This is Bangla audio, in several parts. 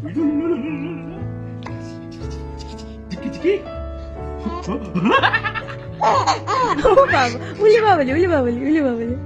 বাবা, উলি বাবলি, উলি বাবলি, উলি বাবলি।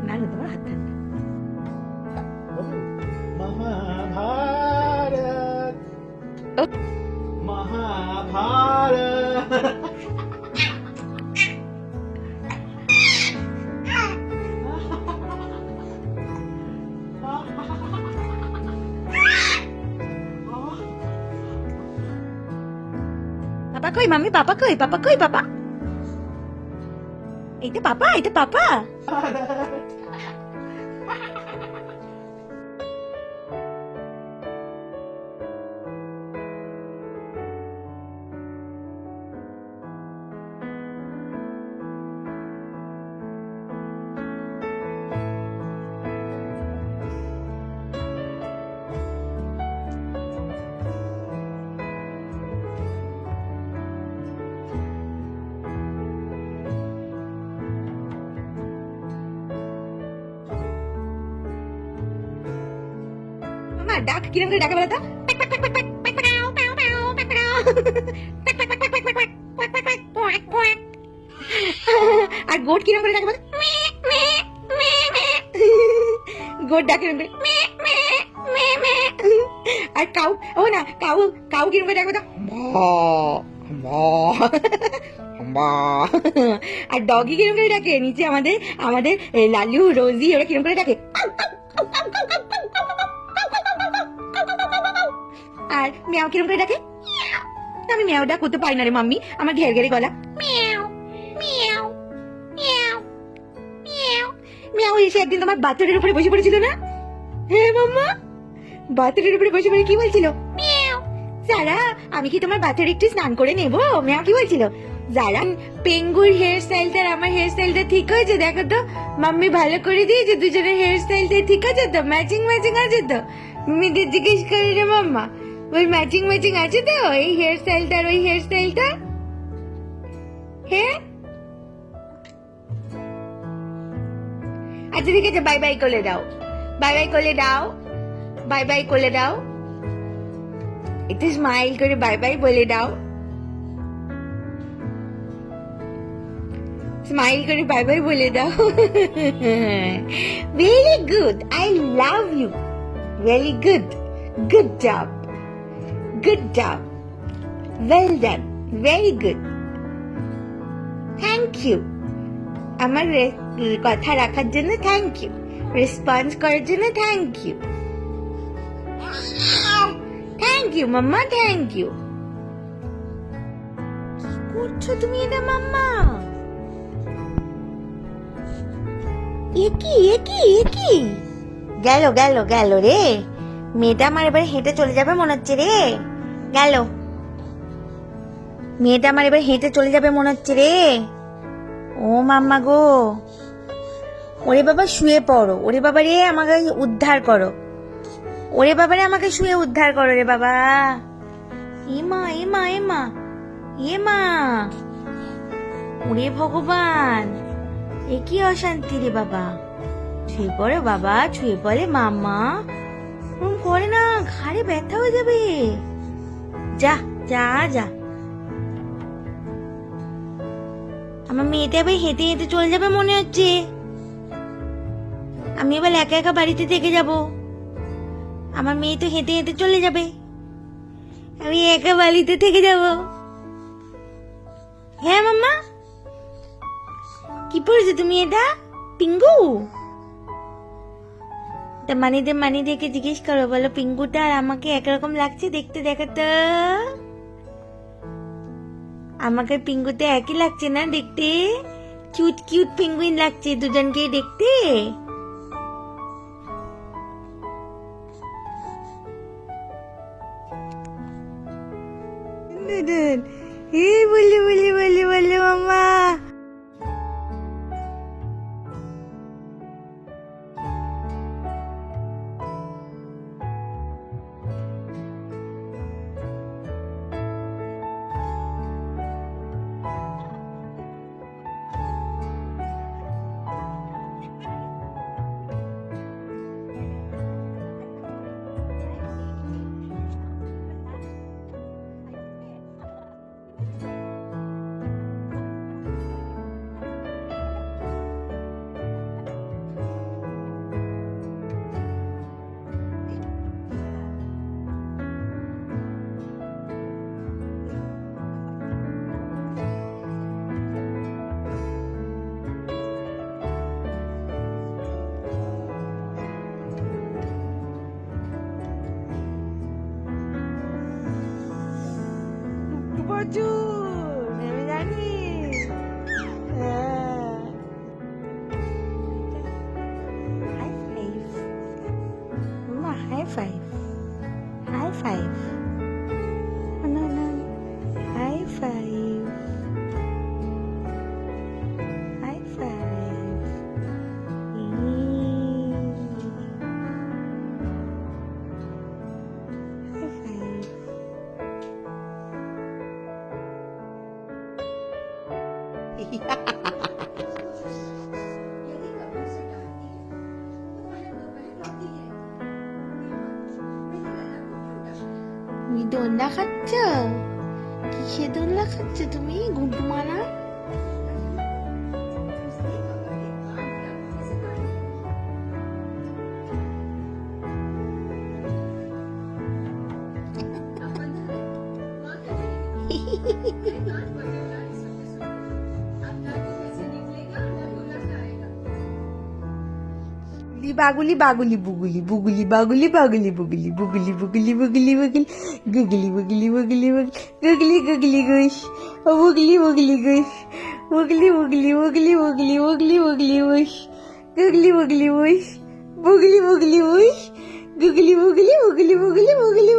না না, তোমার হাত ঠান্ডা। महाभारत महाभारत পাপা কই মাম্মি, পাপা কই, পাপা কই, পাপা? এইটা পাপা, এটা পাপা। মামা ডাক কিরম করে ডাকে বলো তো? আর গোট কিরম করে ডাকে বলো? গোট ডাকে কিরম করে? আর কাউ, ও না, কাউ কাউ কিরম করে ডাকে বলো? আর ডগি কিরম করে ডাকে? নিচে আমাদের আমাদের লালু, রোজি, ওরা কিরম করে ডাকে? আর মিয়াও কিরম করে ডাকে? আমি মিয়াও ডাক করতে পারি না রে মাম্মি, আমার ঘের ঘেরে গলা। মিয়াও মিয়াও মিয়াও মিয়াও মিয়াও। এসে একদিন তোমার বাচ্চাটার উপরে বসে পড়েছিল না? হ্যাঁ মাম্মা, বাচ্চাটার উপরে বসে পড়ে কি বলছিল? মিয়াও। যারা, আমি কি তোমার বাচ্চার একটু স্নান করে নেবো? মিয়াও কি বলছিল? যারা, পেঙ্গুর হেয়ার স্টাইলটা আর আমার হেয়ার স্টাইলটা ঠিক হয়েছে দেখো তো। মাম্মি ভালো করে দিয়েছে, দুজনের হেয়ার স্টাইলটা ঠিক আছে তো? ম্যাচিং ম্যাচিং আছে তো? মিমিদের জিজ্ঞেস করে রে মাম্মা, ওই ম্যাচিং ম্যাচিং আছে তো এই হেয়ার স্টাইলটা আর ওই হেয়ার স্টাইলটা? হ্যাঁ, আচ্ছা ঠিক আছে, বাই বাই করে দাও, বাই বাই করে দাও, বাই বাই করে দাও, একটু স্মাইল করে বাই বাই বলে দাও, স্মাইল করে বাই বাই বলে দাও। Very good, I love you, very good, good job, good job, well done, very good, thank you. আমার কথা রাখার জন্য থ্যাংক ইউ, রেসপন্স করার জন্য thank you, thank you mama, thank you. কি করছো তুমি এটা মাম্মা? একই একই একই গেল গেল গেল রে, মেয়েটা আমার এবার হেঁটে চলে যাবে মনে হচ্ছে রে। গেল, মেয়েটা আমার এবার হেঁটে চলে যাবে মনে হচ্ছে রে। ও মাম্মা গো, ওরে বাবা শুয়ে পড়ো, ওরে বাবা রে আমাকে উদ্ধার করো, ওরে বাবা রে আমাকে শুয়ে উদ্ধার করো রে বাবা। এমা এমা এমা এমা, ওরে ভগবান, এ কি অশান্তি রে বাবা। ছুঁয়ে পড়ে বাবা, ছুঁয়ে পড়ে মাম্মা, করে না, ঘাড়ে ব্যথা হয়ে যাবে। যা যা যা, আমার মেয়েটা এবার হেঁটে হেঁটে চলে যাবে মনে হচ্ছে। আমি এবার একা একা বাড়িতে থেকে যাব, আমার মেয়ে তো হেঁটে হেঁটে চলে যাবে, আমি একা বাড়িতে থেকে যাব। হ্যাঁ মাম্মা, কি পড়েছো তুমি এটা? পিঙ্গু? তা মানিদেরকে জিজ্ঞেস করো, বলো পিঙ্গুটা আর আমাকে একরকম লাগছে দেখতে, দেখো তো আমাকে পিঙ্গুতে একই লাগছে না দেখতে? কিউট কিউট পেঙ্গুইন লাগছে দুজনকে দেখতে। এই বলি বলি বলি বলি মাম্মা, প্রচুর আমি জানি। হাই ফাইভ, মা হাই ফাইভ, হাই ফাইভ, না না high five, high five. High five. তুমি দোলনা খাচ্ছ? কিসে দোলনা খাচ্ছ তুমি, ঘুমটু মারা? বাগুলি বাগুলি বুগুলি বুগুলি বাগুলি বাগুলি বুগুলি বুগুলি বুগুলি বুগুলি বুগুলি গুগলি বুগলি বুগলি গুগলি গুগলি গুশ, ও বুগলি বুগলি গুশ, বুগলি বুগলি বুগলি বুগলি বুগলি বুগলি বুশ, গুগলি বুগলি বুশ, বুগলি বুগলি বুশ, গুগলি বুগলি বুগলি বুগলি বুগলি।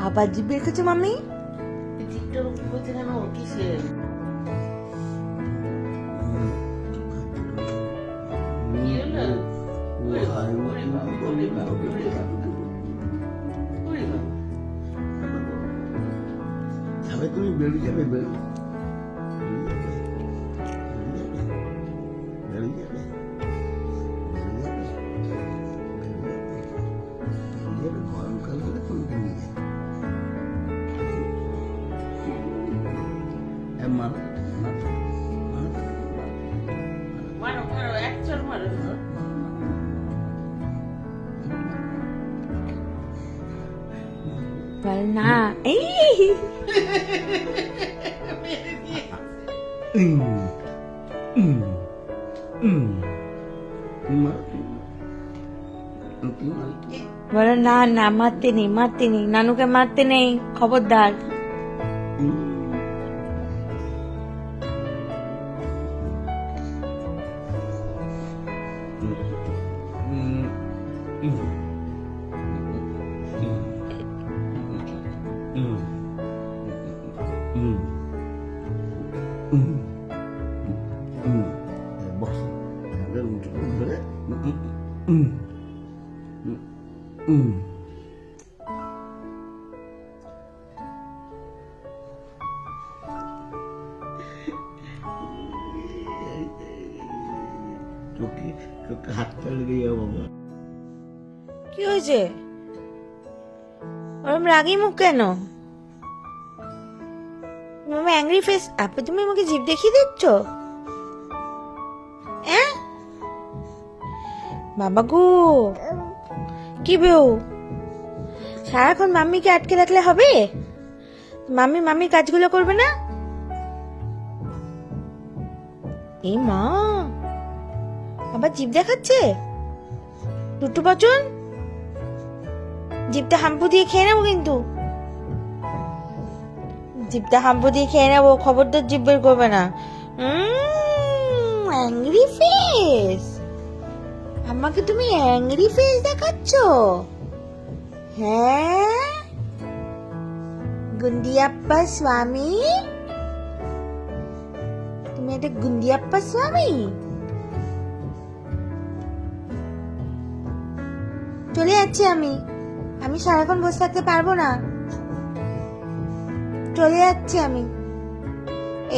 আবার জিভ বের করছো মাম্মি? তুমি বেরিয়ে যাবে, বেরিয়ে যাবে, গরমকাল হলে তুমি বেরিয়ে যাবে। না এই বলো না না, মারতে নেই, মারতে নেই, নানুকে মারতে নেই, খবরদার। হাত পা লেগে যাবো। কি হয়েছে? ওরম রাগি মুখ কেন? মামা অ্যাংরি ফেস। আপনি তুমি আমাকে জিভ দেখিয়ে দিচ্ছ? বাবা গো, কি বেউ, সারাক্ষণ মাম্মিকে আটকে রাখলে হবে? মাম্মি মাম্মির কাজগুলো করবে না? এই মা, আবার জিভ দেখাচ্ছে। টুটু বচন, জিভটা হাম্পু দিয়ে খেয়ে নেবো কিন্তু, জিভটা হাম্পু দিয়ে খেয়ে নেবো, খবরদার জিভ বের করবে না। অ্যাংরি ফেস, আমাকে তুমি অ্যাংরি ফেস দেখাচ্ছ? হ্যাঁ গুন্ডিয়াপ্পা স্বামী, তুমি এটা গুন্ডিয়াপ্পা স্বামী? চলে যাচ্ছি আমি সারাক্ষণ বসে থাকতে পারবো না, চলে যাচ্ছি আমি।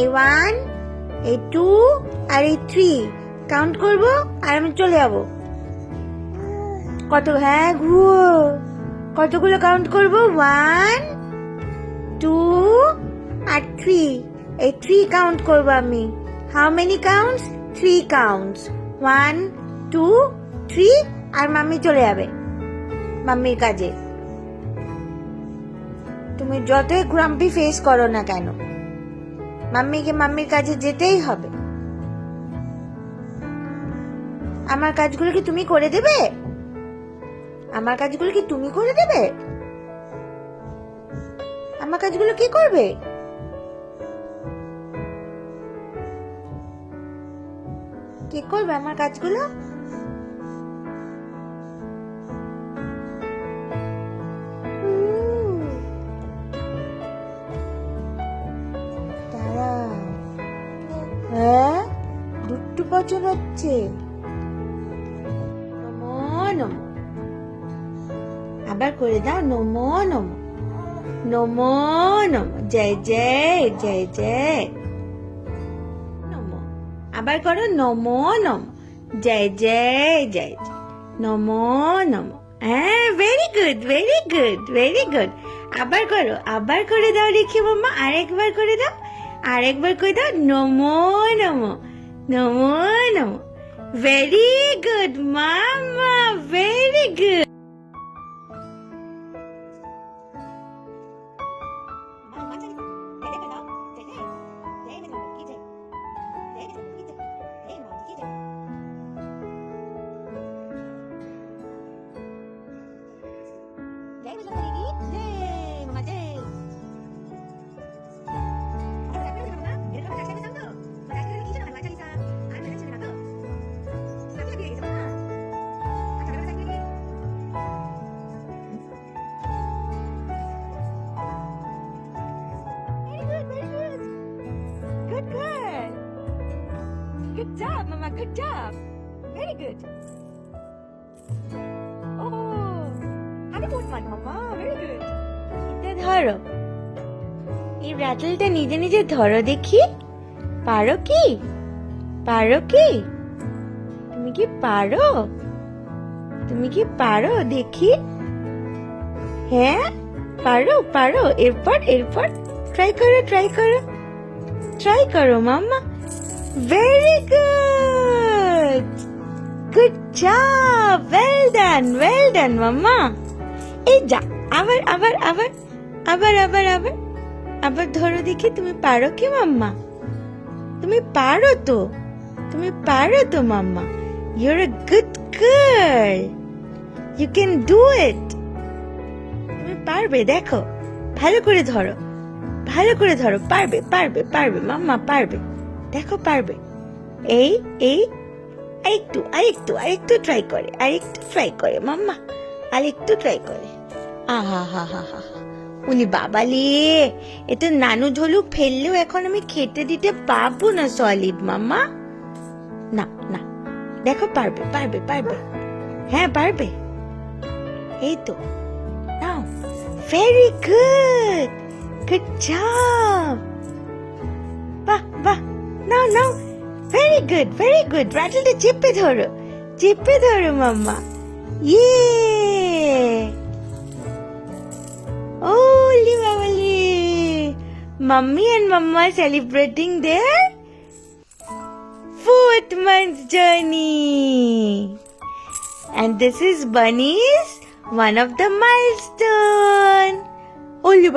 এই 1, এই 2 আর এই 3 কাউন্ট করবো আর আমি চলে যাবো। হ্যাঁ ঘুরো, কতগুলো কাউন্ট করবো? 1, 2 আর 3। এই 3 কাউন্ট করবো আমি। How many counts? 3 কাউন্টস। 1, 2, 3 আর মাম্মি চলে যাবে মাম্মির কাজে। তুমি যতই গ্রাম্পি ফেস করো না কেন, মাম্মিকে মাম্মির কাজে যেতেই হবে। আমার কাজগুলো কি তুমি করে দেবে? আমার কাজগুলো কি তুমি করে দেবে? আমার কাজগুলো কি করবে? কে করবে আমার কাজগুলো? হ্যাঁ, দুট্টু পচন হচ্ছে। নমো নমো, আবার করে দাও। নমো নমো, নমো নমো, জয় জয় জয় জয়। নমো, আবার করো। নমো নমো, জয় জয় জয় জয়। নমো নমো। হ্যাঁ, very good very good very good. আবার করো, আবার করে দাও রেখে মাম্মা। আরেকবার করে দাও, আরেকবার করে দাও। নমো নমো, নমো নমো। Very good mama, very good. Good job, Mama. Good job. Very good. Oh, have a good one, Mama. Very good. এটা ধরো, এই রাটেলটা নিজে নিজে ধরো দেখি। পারো কি? পারো কি? তুমি কি পারো? তুমি কি পারো দেখি? হ্যাঁ, পারো পারো। এরপর এরপর ট্রাই করো, ট্রাই করো, ট্রাই করো মাম্মা। Very good. Good job. Well done, Mama. এই যা, আবার আবার আবার আবার আবার আবার আবার ধরো দেখি। তুমি পারো কি মাম্মা? তুমি পারো তো, তুমি পারো তো মাম্মা। You're a good girl. You can do it. তুমি পারবে, দেখো। ভালো করে ধরো, ভালো করে ধরো। পারবে পারবে পারবে মাম্মা, পারবে। দেখো পারবে। এই এই আরেকটু আরেকটু আরেকটু ট্রাই করে, আরেকটু ট্রাই করে মাম্মা, আরেকটু ট্রাই করে। আহা হা হা হা। উনি বাবালে, এটা নানু ঝোলু ফেললেও এখন আমি খেতে দিতে পারবো না সলিড মাম্মা। না না, দেখো পারবে পারবে পারবে। হ্যাঁ পারবে। এই তো, নাও। Very good, good job. বাহ বাহ। নাও নাও। Very good very good. রাটেলটা চেপে ধরো, চেপে ধরো মাম্মা। ইয়ে, ওলি বাবালি। Mummy and Mama are celebrating their 4th month journey. And this is Bunny's one of the milestone. Oli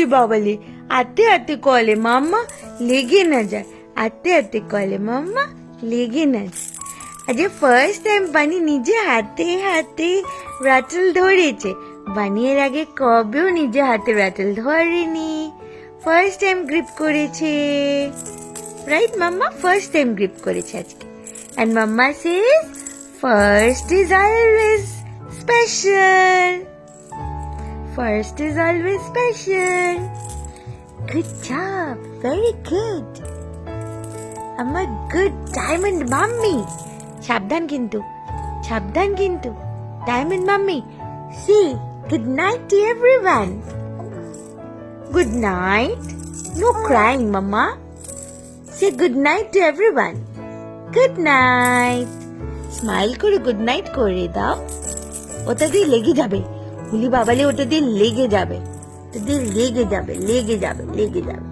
babali. आते आते कॉले मामा, लेगे न जाए। आते आते कॉले मामा, लेगे न जाए। আজকে ফার্স্ট টাইম বানি নিজে হাতে হাতে রাটেল ধরেছে। বানি এর আগে কবেও নিজে হাতে রাটেল ধরেনি, ফার্স্ট টাইম গ্রিপ করেছে। Right mama? First time grip করেছে আজকে। And mama says first is always special, first is always special. Good job, very good. আমার গুড ডায়মন্ড মাম্মি। সাবধান কিন্তু, সাবধান কিন্তু diamond mummy. See good night to everyone. Good night. No crying mama. Say good night to everyone. Good night. Smile করে গুড নাইট করে দাও। ওটা দিয়ে লেগে যাবে, হুলি বাবালে, ওটা দিয়ে লেগে যাবে, ওটা দিয়ে লেগে যাবে, লেগে যাবে, লেগে যাবে।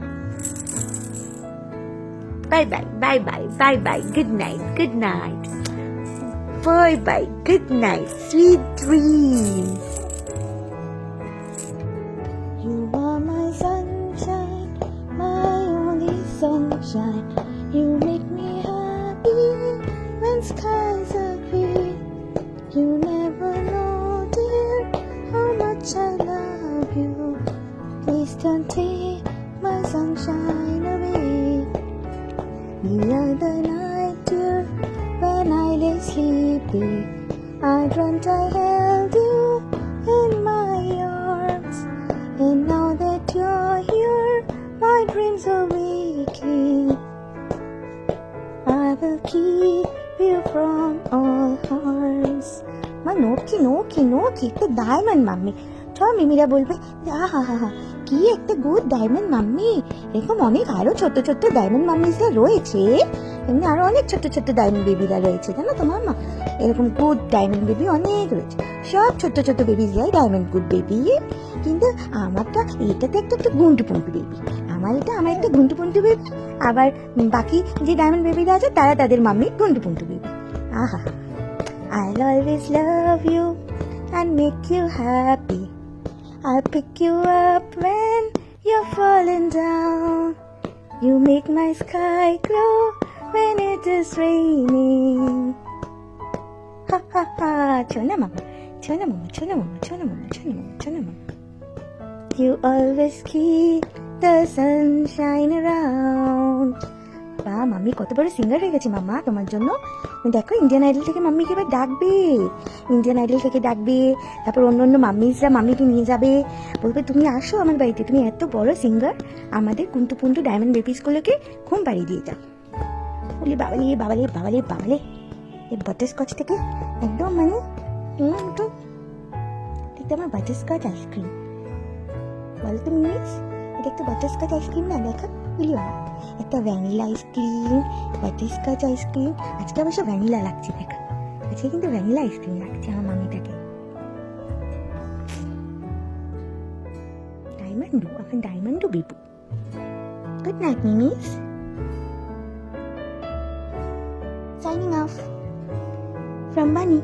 Bye bye, bye bye, bye bye, good night, good night, bye bye, good night, sweet dream. You are my sunshine, my only sunshine. You make me happy when skies are green. You never know, dear, how much I love you. Please don't take my sunshine away. The other night, dear, when I lay sleepy, I dreamt I held you in my arms. And now that you're here, my dreams are waking. I will keep you from all harms. মা নোকি নোকি নোকি একটা ডায়মন্ড মাম্মি। সব মিমিরা বলবে আহা হা হা কি একটা গুড ডায়মন্ড মাম্মি। এরকম অনেক আরো ছোট ছোট ডায়মন্ড মাম্মিসরা রয়েছে, এমনি আরো অনেক ছোট ছোট ডায়মন্ড বেবিরা রয়েছে, জানো তো মাম্মা? এরকম গুড ডায়মন্ড বেবি অনেক রয়েছে, সব ছোট ছোট বেবিরাই ডায়মন্ড গুড বেবি। কিন্তু আমারটা এটাতে একটা একটা গুন্টু পুন্টু বেবি। আমার একটা গুন্টু পুন্টু বেবি, আবার বাকি যে ডায়মন্ড বেবিরা আছে তারা তাদের মাম্মি গুন্টু পুন্টু বেবি। আহা, I'll always love you and make you happy. I'll pick you up when you're falling down. You make my sky glow when it is raining. Ha ha ha, chona mama, chona mama, chona mama, chona mama, chona mama, chona mama. You always keep the sunshine around. বা মাম্মি কত বড় সিঙ্গার হয়ে গেছে মাম্মা তোমার জন্য। দেখো ইন্ডিয়ান আইডল থেকে মাম্মিকে এবার ডাকবে, ইন্ডিয়ান আইডল থেকে ডাকবে, তারপর অন্য অন্য মাম্মিসরা মাম্মিকে নিয়ে যাবে, বলবে তুমি আসো আমার বাড়িতে, তুমি এত বড় সিঙ্গার, আমাদের কুন্টু পুন্টু ডায়মন্ড বেবিসগুলোকে ঘুম পাড়িয়ে দিয়ে যাও। বলি বাবালে বাবালে বাবালে বাবালে, এই বাটারস্কচ থেকে একদম মানে একটু দেখতে আমার বাটারস্কচ আইসক্রিম। বলো তো মিস, এটা একটা বাটারস্কচ আইসক্রিম না? দেখা বলি বাবা, একটা ভ্যানিলা আইসক্রিম, বাটারস্কচ আইসক্রিম। আজকে অবশ্য ভ্যানিলা লাগছে, দেখা আজকে কিন্তু ভ্যানিলা আইসক্রিম লাগছে আমার মামিটাকে। ডায়মন্ডু, এখন ডায়মন্ডু বেবু। গুড নাইট মিমিস। Signing off from Bunny.